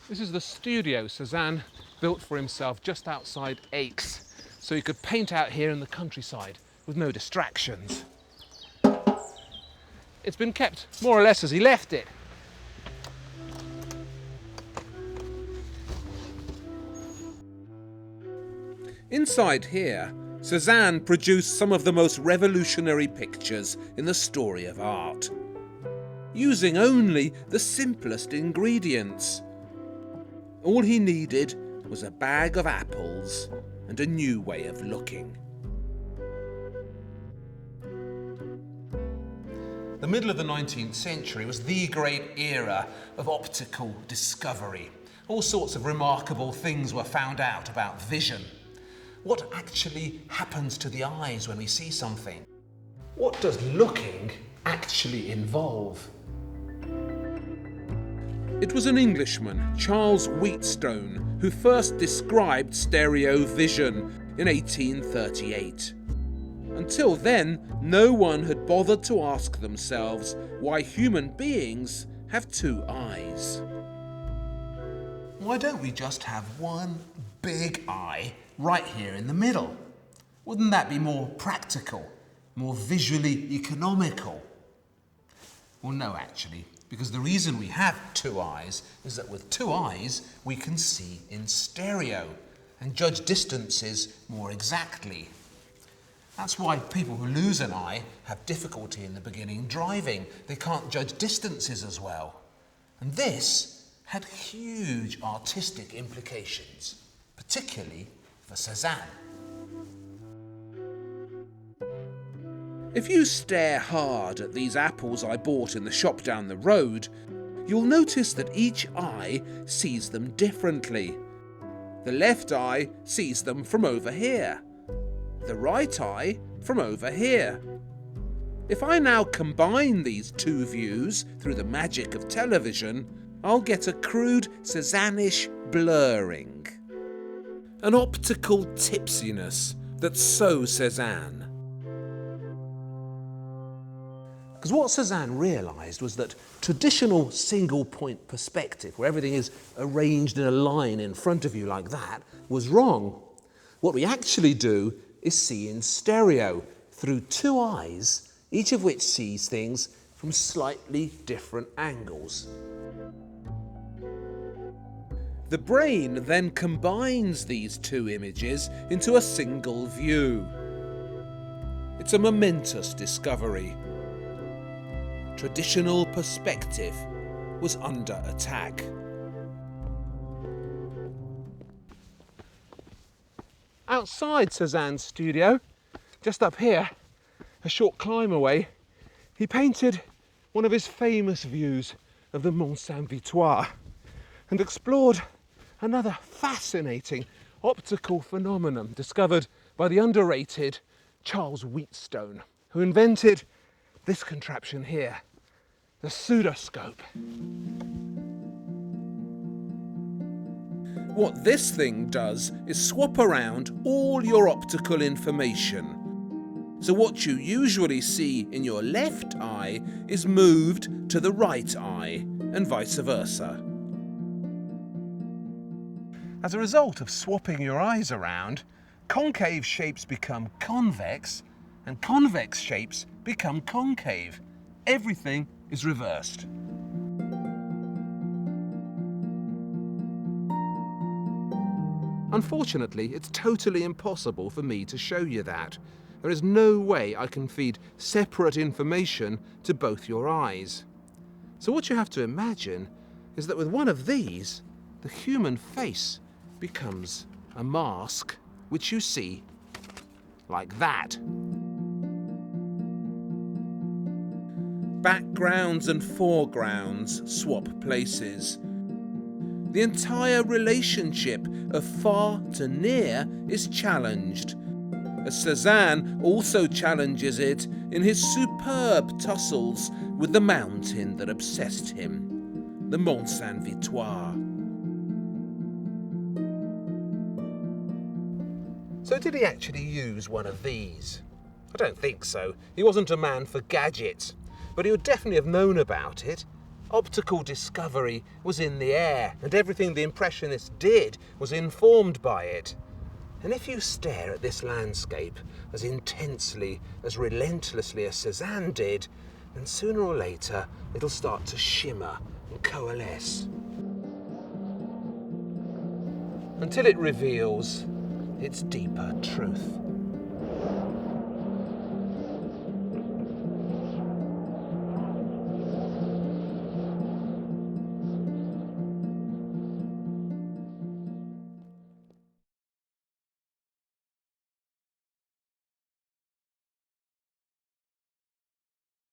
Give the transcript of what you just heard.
This is the studio Cezanne built for himself just outside Aix, so he could paint out here in the countryside with no distractions. It's been kept more or less as he left it. Inside here, Cezanne produced some of the most revolutionary pictures in the story of art, using only the simplest ingredients. All he needed was a bag of apples and a new way of looking. The middle of the 19th century was the great era of optical discovery. All sorts of remarkable things were found out about vision. What actually happens to the eyes when we see something? What does looking actually involve? It was an Englishman, Charles Wheatstone, who first described stereo vision in 1838. Until then, no one had bothered to ask themselves why human beings have two eyes. Why don't we just have one big eye right here in the middle? Wouldn't that be more practical, more visually economical? Well, no, actually, because the reason we have two eyes is that with two eyes we can see in stereo and judge distances more exactly. That's why people who lose an eye have difficulty in the beginning driving. They can't judge distances as well. And this had huge artistic implications, particularly for Cezanne. If you stare hard at these apples I bought in the shop down the road, you'll notice that each eye sees them differently. The left eye sees them from over here, the right eye from over here. If I now combine these two views through the magic of television, I'll get a crude Cezanne-ish blurring. An optical tipsiness that's so Cezanne. Because what Cezanne realised was that traditional single-point perspective, where everything is arranged in a line in front of you like that, was wrong. What we actually do is see in stereo, through two eyes, each of which sees things from slightly different angles. The brain then combines these two images into a single view. It's a momentous discovery. Traditional perspective was under attack. Outside Cezanne's studio, just up here, a short climb away, he painted one of his famous views of the Mont Saint-Victoire and explored another fascinating optical phenomenon discovered by the underrated Charles Wheatstone, who invented this contraption here, the pseudoscope. What this thing does is swap around all your optical information. So what you usually see in your left eye is moved to the right eye, and vice versa. As a result of swapping your eyes around, concave shapes become convex, and convex shapes become concave. Everything is reversed. Unfortunately, it's totally impossible for me to show you that. There is no way I can feed separate information to both your eyes. So what you have to imagine is that with one of these, the human face becomes a mask which you see like that. Backgrounds and foregrounds swap places. The entire relationship of far to near is challenged, as Cezanne also challenges it in his superb tussles with the mountain that obsessed him, the Mont Saint-Victoire. So did he actually use one of these? I don't think so. He wasn't a man for gadgets, but he would definitely have known about it. Optical discovery was in the air, and everything the Impressionists did was informed by it. And if you stare at this landscape as intensely, as relentlessly as Cezanne did, then sooner or later it'll start to shimmer and coalesce. Until it reveals its deeper truth.